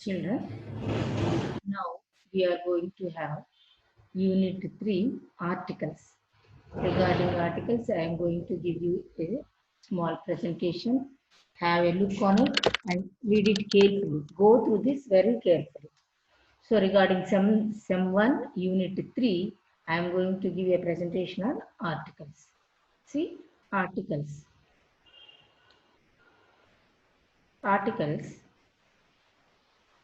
Children, now we are going to have Unit 3 articles. Regarding articles, I am going to give you a small presentation. Have a look on it and read it carefully. Go through this very carefully. So regarding Sem 1, Unit 3, I am going to give a presentation on articles. See, articles. Articles.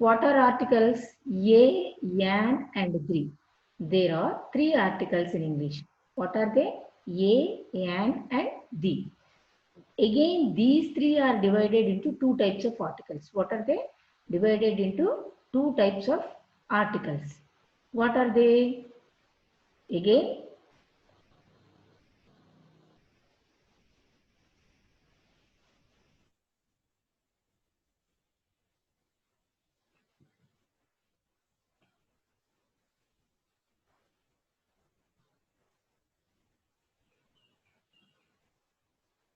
What are articles? A, an, and the. There are three articles in English. What are they? A, an, and the. Again, these three are divided into two types of articles. What are they? Divided into two types of articles. What are they?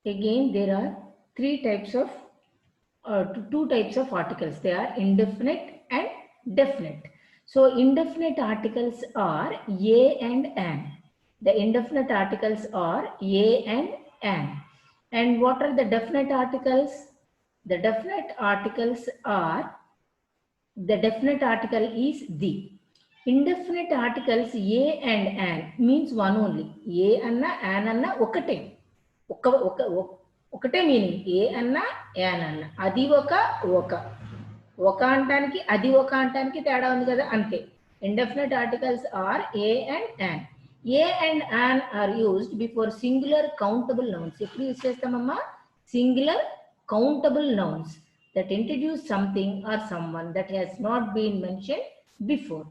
Again, there are three types of two types of articles. They are indefinite and definite. So indefinite articles are a and an. The indefinite articles are a and an. And what are the definite articles? The definite articles are, the definite article is the. Indefinite articles a and an means one only. A anna, an anna, ఒకటే. ఒకటే meaning. ఏ అన్నా an అన్న, అది ఒక అంటానికి అది ఒక అంటానికి తేడా ఉంది కదా, అంతే. Indefinite articles are a and an. A and an are used before singular countable nouns. ఎప్పుడు యూజ్ చేస్తామమ్మా? Singular countable nouns that introduce something or someone that has not been mentioned before.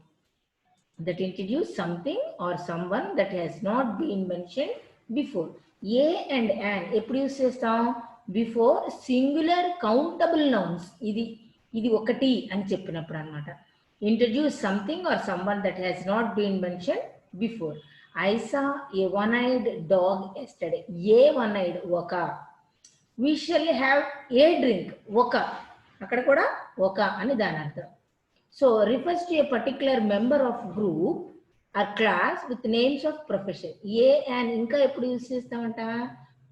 That introduce something or someone that has not been mentioned before. A and an ఎప్పుడు use చేస్తాం? Before singular countable nouns. ఇది ఒకటి అని చెప్పినప్పుడు అనమాట. Introduce something or someone that has not been mention before. I saw a one eyed dog yesterday. A one eyed ఒక. We shall have a drink. Oka. అక్కడ కూడా ఒక అని దాని అర్థం. So refers to a particular member of group or class with names of profession. A and ఇంకా ఎప్పుడు use చేస్తామంట?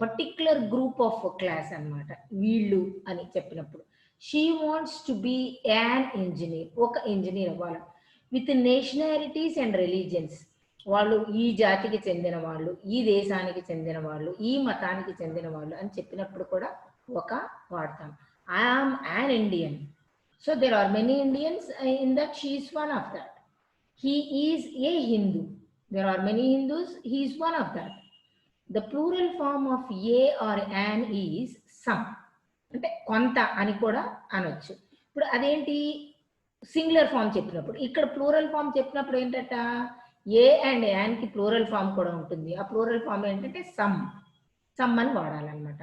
పర్టిక్యులర్ గ్రూప్ ఆఫ్ క్లాస్ అనమాట. వీళ్ళు అని చెప్పినప్పుడు. She wants to be an engineer. ఒక ఇంజనీర్ అవ్వాలి. With nationalities and religions. వాళ్ళు ఈ జాతికి చెందిన వాళ్ళు, ఈ దేశానికి చెందిన వాళ్ళు, ఈ మతానికి చెందిన వాళ్ళు అని చెప్పినప్పుడు కూడా ఒక వాడతాం. I am an Indian. So there are many Indians in that. She is one of that. He is a Hindu. There are many Hindus. He is one of that. The plural form of a or an is some. అంటే కొంత అని కూడా అనొచ్చు. ఇప్పుడు అదేంటి? Singular form చెప్పినప్పుడు. ఇక్కడ plural form చెప్పినప్పుడు ఏంటంట? ఏ అండ్ యాన్కి ప్లూరల్ ఫామ్ కూడా ఉంటుంది. ఆ ప్లూరల్ ఫామ్ ఏంటంటే సమ్ అని వాడాలన్నమాట.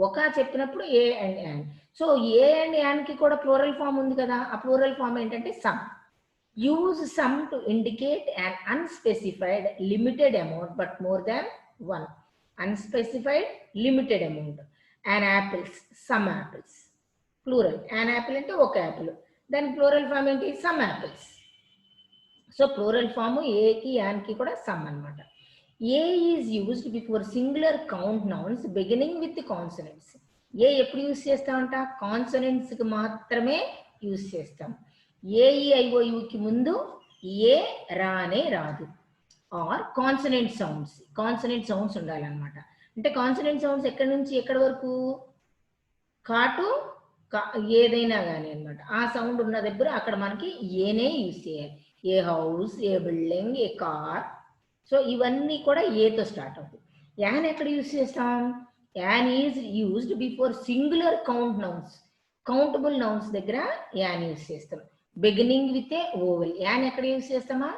ఒక చెప్పినప్పుడు a and an. So a and యాన్కి కూడా ప్లూరల్ ఫామ్ ఉంది కదా. ఆ ప్లూరల్ ఫామ్ ఏంటంటే some. Use some to indicate an unspecified limited amount but more than one. Unspecified limited amount. An apples, some apples. Plural. an apple అంటే ఒక apple. దాని plural form ఏంటి? some apples. So plural form ఏకి యాన్కి కూడా some అనమాట. A is used before singular count nouns beginning with consonants. A ఎప్పుడు use చేస్తామంట? కాన్సనెంట్స్కి మాత్రమే యూజ్ చేస్తాం. ఏఈఐఓయుకి ముందు ఏ రానే రాదు. ఆర్ కాన్సనెంట్ సౌండ్స్ ఉండాలన్నమాట. అంటే కాన్సనెంట్ సౌండ్స్ ఎక్కడి నుంచి ఎక్కడి వరకు? కాటు ఏదైనా కానీ అనమాట. ఆ సౌండ్ ఉన్న దగ్గర అక్కడ మనకి ఏనే యూజ్ చేయాలి. A house, a building, a car. So ఇవన్నీ కూడా ఏతో స్టార్ట్ అవుతాయి. యాన్ ఎక్కడ యూజ్ చేస్తాం? An is used before singular count nouns. Countable nouns దగ్గర యాన్ యూజ్ చేస్తాం. Beginning with a vowel. An ఎక్కడ యూజ్ చేస్తామా?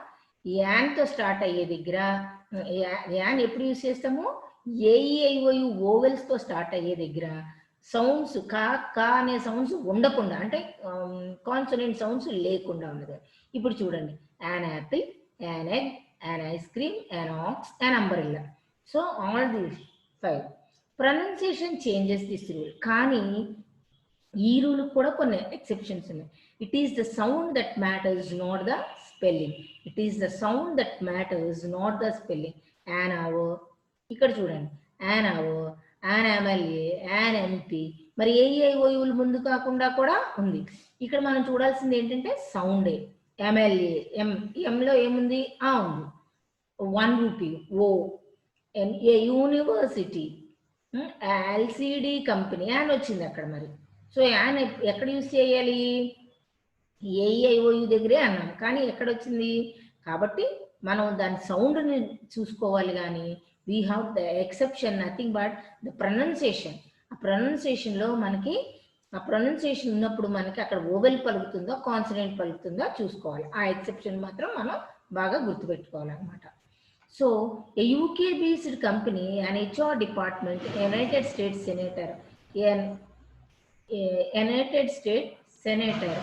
యాన్తో స్టార్ట్ అయ్యే దగ్గర. యాన్ ఎప్పుడు యూజ్ చేస్తాము? ఏఈఐఓయు ఓవెల్స్తో స్టార్ట్ అయ్యే దగ్గర. సౌండ్స్ కా అనే సౌండ్స్ ఉండకుండా, అంటే కాన్సనెంట్ సౌండ్స్ లేకుండా ఉన్నది. ఇప్పుడు చూడండి. An apple, an egg, an ice cream, an ox, an umbrella. So all these 5. Pronunciation changes this rule. కానీ ఈ రూల్ కూడా కొన్ని ఎక్సెప్షన్స్ ఉన్నాయి. It is the sound that matters, not the spelling. It is the sound that matters, not the spelling. An hour, ఇక్కడ చూడండి, an hour, an MLA, an MP. మరి ఏఐఓయులు ముందు కాకుండా కూడా ఉంది. ఇక్కడ మనం చూడాల్సింది ఏంటంటే సౌండే. ఎమ్మెల్యే, ఎంలో ఏముంది? ఆ ఉంది. 1 రూపీ, ఓ. ఏ యూనివర్సిటీ, ఎల్సిడి కంపెనీ అని వచ్చింది అక్కడ. మరి సో యాన్ ఎక్కడ యూజ్ చేయాలి? ఏఐఓయు దగ్గరే అన్నాం, కానీ ఎక్కడ వచ్చింది? కాబట్టి మనం దాని సౌండ్ని చూసుకోవాలి. కానీ we have the exception, nothing but the pronunciation. ఆ ప్రొనౌన్సియేషన్లో మనకి ఆ ప్రొనౌన్సియేషన్ ఉన్నప్పుడు మనకి అక్కడ ఓవెల్ పలుకుతుందో కాన్సనెంట్ పలుకుతుందో చూసుకోవాలి. ఆ ఎక్సెప్షన్ మాత్రం మనం బాగా గుర్తుపెట్టుకోవాలన్నమాట. So a UK based company and HR department, United States senator, United States Senator,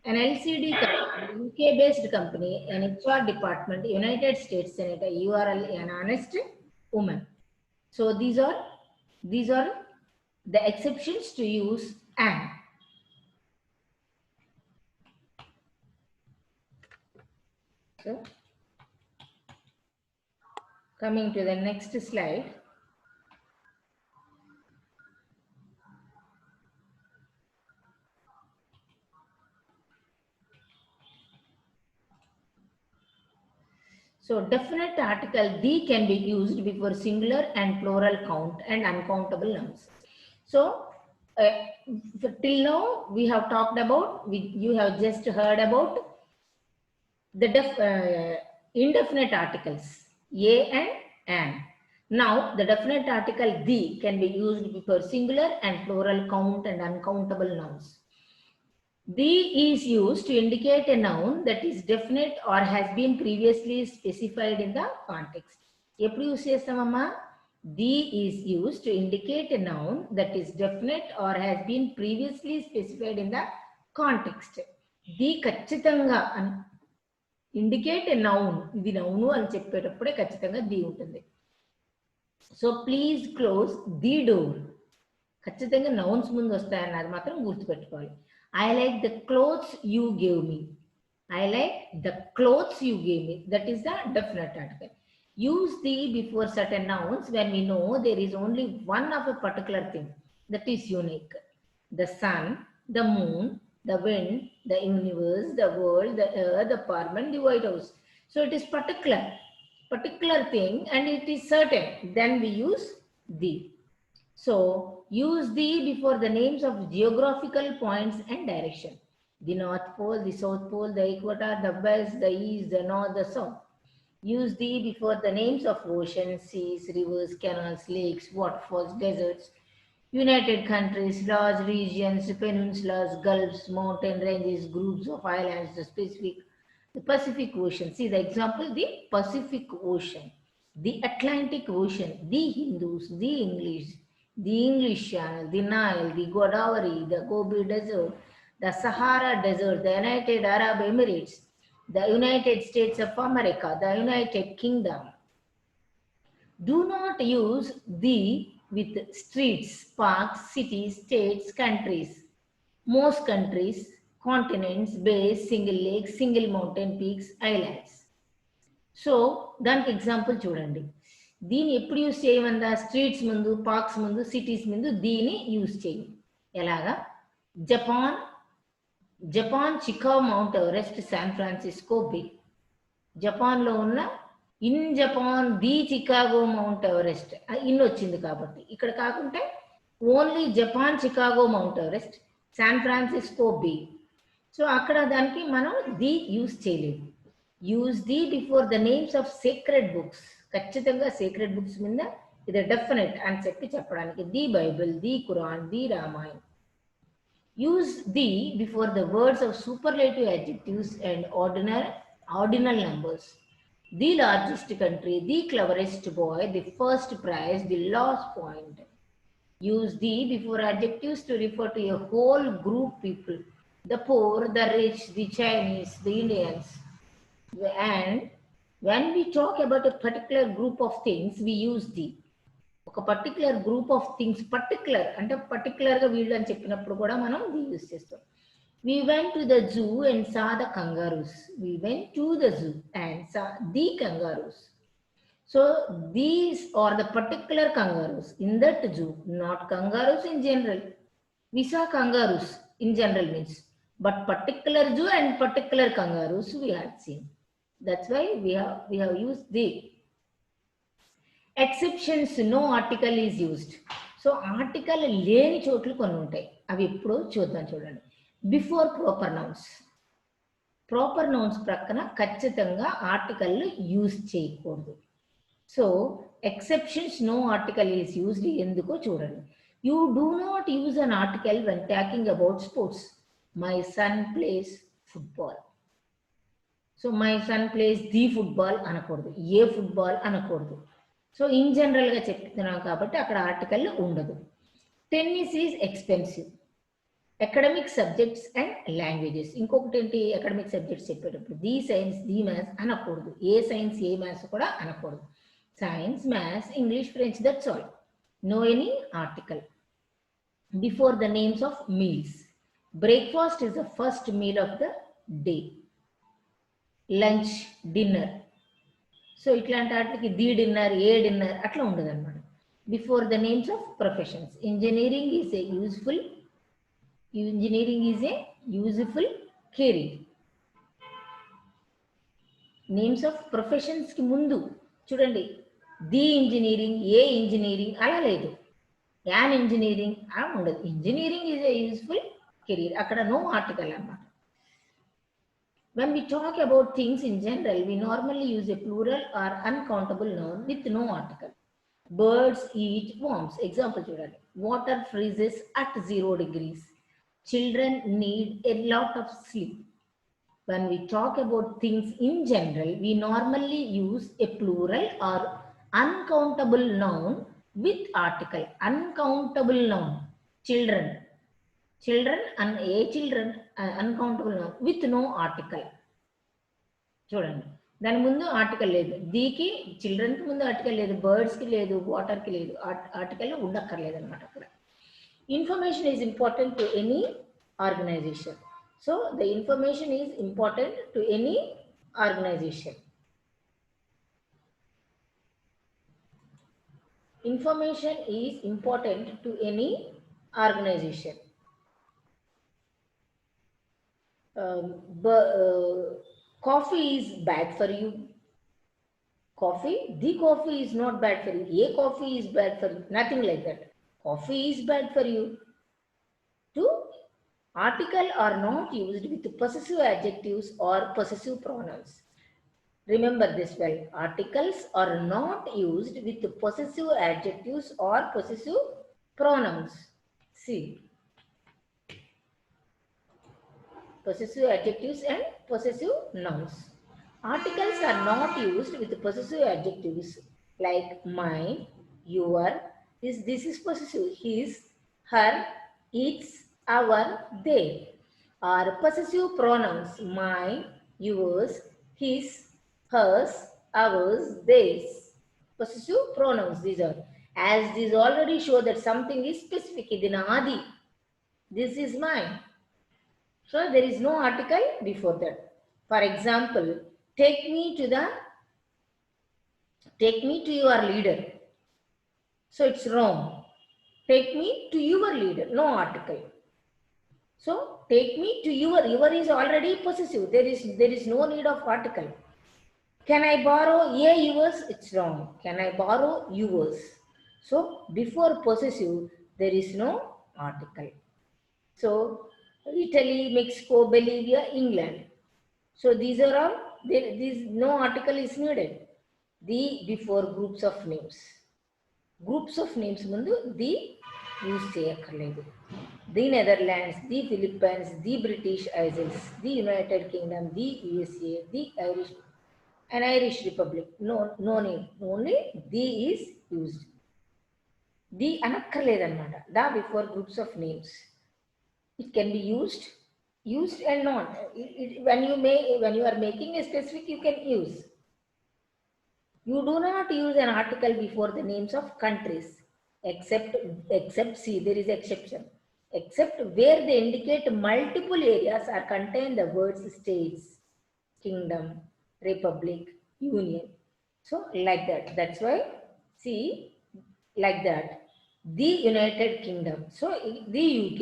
an LCD company, UK-based company, an HR department, United States Senator, URL, an honest woman. So these are the exceptions to use an. So coming to the next slide. So definite article the can be used before singular and plural count and uncountable nouns. So till now we have talked about, you have just heard about the indefinite articles a and an. Now the definite article the can be used before singular and plural count and uncountable nouns. The is used to indicate a noun that is definite or has been previously specified in the context. ఎప్పుడు use చేస్తామమ్మా? The is used to indicate a noun that is definite or has been previously specified in the context. The ఖచ్చితంగా indicate a noun, ఇది noun అని చెప్పేటప్పుడే ఖచ్చితంగా the ఉంటుంది. So please close the door, ఖచ్చితంగా nouns ముందు వస్తాయన్నది మాత్రం గుర్తుపెట్టుకోవాలి. I like the clothes you gave me. I like the clothes you gave me. That is the definite article. Use the before certain nouns when we know there is only one of a particular thing that is unique. The sun, the moon, the wind, the universe, the world, the earth, the apartment, the White House. So it is particular thing and it is certain. Then we use the. So use the before the names of geographical points and direction. The North Pole, the South Pole, the equator, the west, the east, the north, the south. Use the before the names of oceans, seas, rivers, canals, lakes, waterfalls, deserts, united countries, large regions, peninsulas, gulfs, mountain ranges, groups of islands, the Pacific Ocean. See the example, the Pacific Ocean, the Atlantic Ocean, the Hindus, the English Channel, the Nile, the Godavari, the Gobi Desert, the Sahara Desert, the United Arab Emirates, the United States of America, the United Kingdom. Do not use the with streets, parks, cities, states, countries. Most countries, continents, bays, single lakes, single mountain peaks, islands. So, దానికి example చూడండి. దీన్ని ఎప్పుడు use చేయమందా? Streets ముందు, parks ముందు, cities ముందు దీన్ని use చేయం. ఎలాగా? Japan Chicago Mount Everest, San Francisco Bay. జపాన్లో ఉన్న in Japan the Chicago Mount Everest, in వచ్చింది కాబట్టి. ఇక్కడ కాకుంటే only Japan Chicago Mount Everest, San Francisco Bay. So అక్కడ దానికి మనం ది యూజ్ చేయలేదు. Use the before the names of secret books. ఖచ్చితంగా సీక్రెట్ బుక్స్ మీద ఇది డెఫినెట్ అని చెప్పడానికి the Bible, the Quran, the Ramayan. Use the before the words of superlative adjectives and ordinal numbers. The largest country, the cleverest boy, the first prize, the last point. Use the before adjectives to refer to a whole group people, the poor, the rich, the Chinese, the Indians. And when we talk about a particular group of things, we use the. ఒక particular group of things, particular అంటే పర్టికులర్గా వీళ్ళు అని చెప్పినప్పుడు కూడా మనం the use చేస్తాం. We went to the zoo and saw the kangaroos. We went to the zoo and saw the kangaroos. So these are the particular kangaroos in that zoo, not kangaroos in general. We saw kangaroos in general means, but particular zoo and particular kangaroos we had seen. That's why we have used the. Exceptions, no article is used. So article లేని చోట్లు కొన్ని ఉంటాయి, అవి ఇప్పుడు చూద్దాం. చూడండి, before proper nouns ప్రక్కన ఖచ్చితంగా ఆర్టికల్ యూజ్ చేయకూడదు. So exceptions, no article is used. ఎందుకో చూడండి. You do not use an article when talking about sports. My son plays football. So my son plays the football అనకూడదు, a football అనకూడదు. So in జనరల్గా చెప్తున్నాం కాబట్టి అక్కడ article ఉండదు. Tennis is expensive. Academic subjects and languages. ఇంకొకటి ఏంటి, academic subjects చెప్పేటప్పుడు ది సైన్స్, ది మ్యాథ్స్ అనకూడదు. ఏ సైన్స్, ఏ మ్యాథ్స్ కూడా అనకూడదు. Science, maths, English, French, that's all. No any article. Before the names of meals. Breakfast is the first meal of the day. Lunch, dinner. So ఇట్లాంటి వాటికి the dinner, a dinner అట్లా ఉండదు అనమాట. Before the names of professions. Engineering is a useful career. Names of professions కి ముందు చూడండి, the engineering, A engineering అలా లేదు. యాన్ ఇంజనీరింగ్ అలా ఉండదు. Engineering is a useful career, అక్కడ నో ఆర్టికల్ అన్నమాట. When we talk about things in general, we normally use a plural or uncountable noun with no article. Birds eat worms. Example చూడండి. Water freezes at 0 degrees. Children need a lot of sleep. When we talk about things in general, we normally use a plural or uncountable noun with article. Uncountable noun. Children and a children uncountable noun with no article. చూడండి, దాని ముందు article లేదు. దీకి, చిల్డ్రన్కి ముందు article లేదు, బర్డ్స్కి లేదు, వాటర్కి లేదు. Article ఉండక్కర్లేదు అనమాట అక్కడ. Information is important to any organisation. So the information is important to any organisation. Information is important to any organization. Coffee is bad for you. The coffee is not bad for you. A coffee is bad for you. Nothing like that. Coffee is bad for you. Two, article are not used with possessive adjectives or possessive pronouns. Remember this well. Articles are not used with possessive adjectives or possessive pronouns. See. Possessive adjectives and possessive nouns. Articles are not used with possessive adjectives like mine, your. This is possessive. His, her, its, our, they. Are possessive pronouns mine, yours, his, hers, ours, theirs. Possessive pronouns these are. As these already show that something is specific. Idina adi. This is mine. So there is no article before that. For example, take me to your leader. So it's wrong. Take me to your leader. No article. So take me to your is already possessive. There is no need of article. Can I borrow yours? It's wrong. Can I borrow yours? So before possessive, there is no article. So Italy, Mexico, Bolivia, England. So these are all, no article is needed. The before groups of names. Groups of names mundu the use cheyakkaledu. The Netherlands, the Philippines, the British Isles, the United Kingdom, the USA, the Irish Republic. No need. Only the is used. The anakkarledu annamata. The before groups of names. It can be used and not. When you are making a specific, you can use. You do not use an article before the names of countries. except see, there is exception. Except where they indicate multiple areas or contain the words states, kingdom, republic, union. So like that. That's why, see, like that. The United Kingdom. So the UK,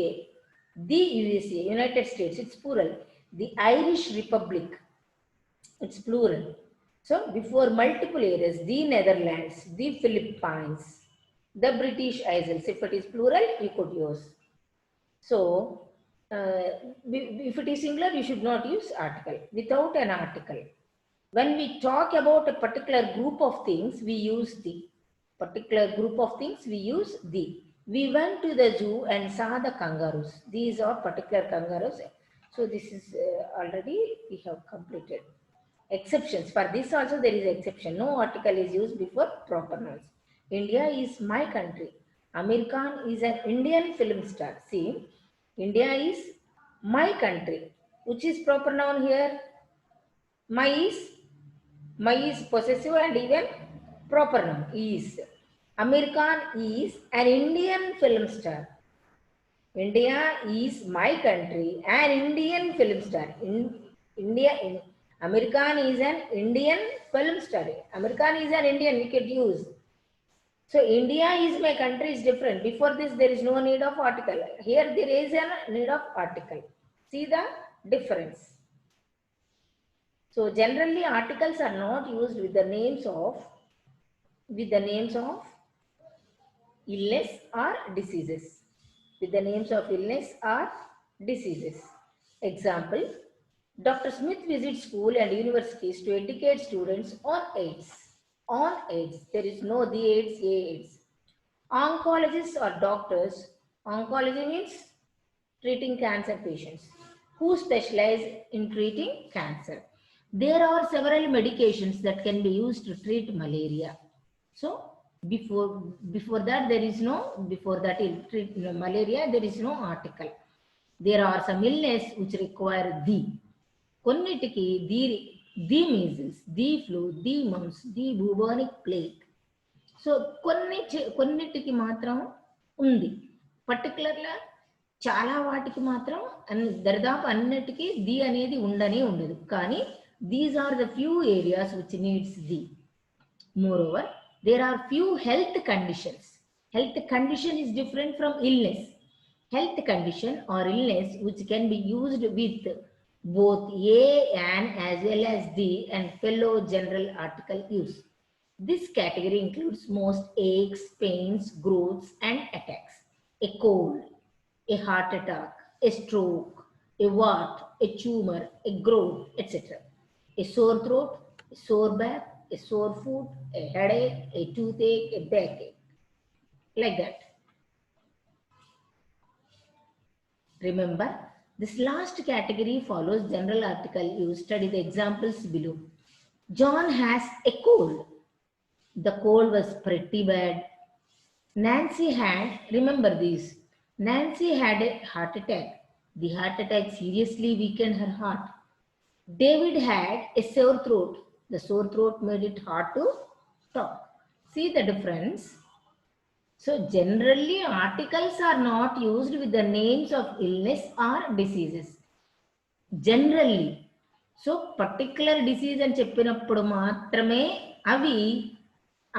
the USA, United States, it's plural. The Irish Republic, it's plural. So before multiple areas, the Netherlands, the Philippines, the British Isles, if it is plural, you could use. So if it is singular, you should not use article. Without an article, when we talk about a particular group of things, we use the. Particular group of things, we use the. We went to the zoo and saw the kangaroos. These are particular kangaroos. So this is already we have completed. Exceptions. For this also there is exception. No article is used before proper nouns. India is my country. Amir Khan is an Indian film star. See, India is my country. Which is proper noun here? My is possessive and even proper noun is. Amir Khan is an Indian film star. India is my country, an Indian film star. Amir Khan is an Indian film star. Amir Khan is an Indian, we could use. So India is my country is different. Before this, there is no need of article. Here there is a need of article. See the difference. So generally articles are not used with the names of illness or diseases. With the names of illness or diseases. Example, Dr. Smith visits school and universities to educate students on AIDS. On AIDS. There is no the AIDS, A AIDS. Oncologists or doctors. Oncology means treating cancer patients who specialize in treating cancer. There are several medications that can be used to treat malaria. So before that there is no, before that in treat malaria there is no article. There are some illness which require the. కొన్నిటికి the measles, the flu, the mumps, the bubonic plague. So కొన్నిటికి మాత్రం ఉంది. పర్టికులర్గా చాలా వాటికి మాత్రం దరిదాపు అన్నిటికీ ది అనేది ఉండదు. కానీ these are the few areas which needs the. Moreover there are few health conditions. Health condition is different from illness. Health condition or illness which can be used with both a, an as well as the and fellow general article use. This category includes most aches, pains, growths and attacks. A cold, a heart attack, a stroke, a wart, a tumor, a growth, etc. A sore throat, a sore back, a sore foot, a headache, a toothache, a backache. Like that. Remember, this last category follows general article use. Study the examples below. John has a cold. The cold was pretty bad. Nancy had, remember these, Nancy had a heart attack. The heart attack seriously weakened her heart. David had a sore throat. The sore throat made it hard to talk. See the difference? So generally articles are not used with the names of illness or diseases. Generally. So particular disease అని చెప్పినప్పుడు మాత్రమే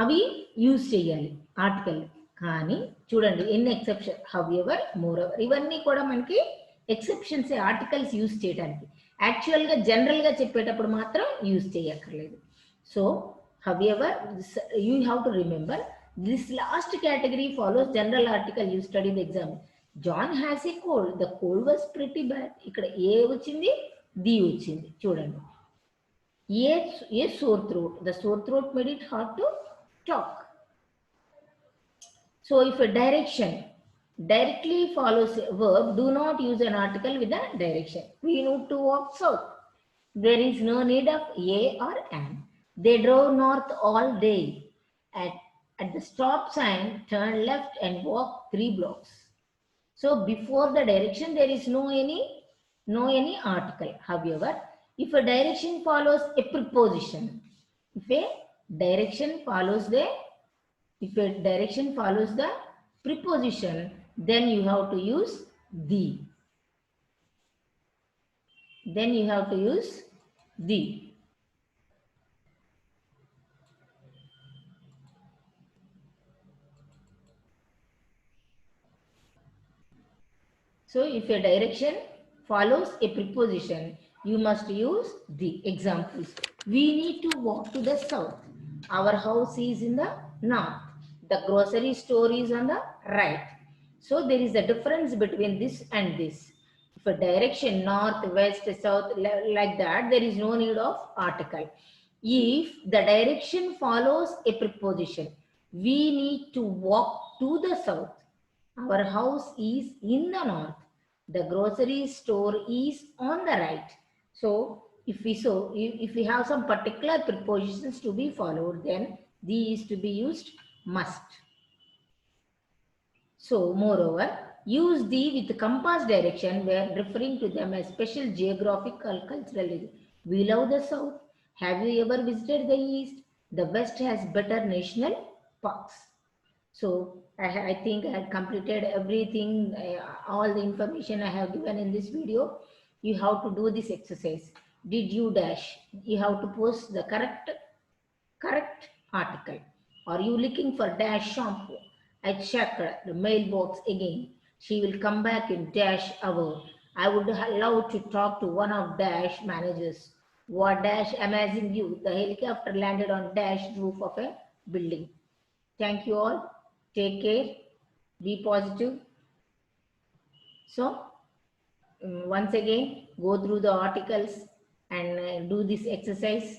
అవి use చేయాలి article. కానీ చూడండి ఎన్ని exception, however, moreover, ఇవన్నీ కూడా మనకి ఎక్సెప్షన్స్ ఆర్టికల్స్ యూజ్ చేయడానికి. యాక్చువల్గా జనరల్గా చెప్పేటప్పుడు మాత్రం యూజ్ చేయక్కర్లేదు. So however you have to remember this last category follows general article. You study the exam. John has a cold. The cold was pretty bad. ఇక్కడ ఏ వచ్చింది, ది వచ్చింది. చూడండి, a sore throat. The sore throat made it hard to talk. So if a direction directly follows a verb, do not use an article with a direction. We need to walk south. There is no need of a or an. They drove north all day. At the stop sign, turn left and walk 3 blocks. So before the direction there is no any article. However, if a direction follows a preposition, if a direction follows the preposition, then you have to use the. Then you have to use the. So if a direction follows a preposition, you must use the. Examples. We need to walk to the south. Our house is in the north. The grocery store is on the right. So there is a difference between this and this. If a direction north, west, south like that, there is no need of article. If the direction follows a preposition, we need to walk to the south. Our house is in the north. The grocery store is on the right. So if we have some particular prepositions to be followed, then these to be used must. So moreover, use the with compass direction where referring to them as special geographical cultural region. We love the south. Have you ever visited the east? The west has better national parks. So I think I had completed everything, all the information I have given in this video. You have to do this exercise. Did you dash? You have to post the correct article. Are you looking for dash shampoo? I checked the mailbox again. She will come back in dash hour. I would love to talk to one of dash managers. What dash amazing view. The helicopter landed on dash roof of a building. Thank you all. Take care. Be positive. So, once again, go through the articles and do this exercise.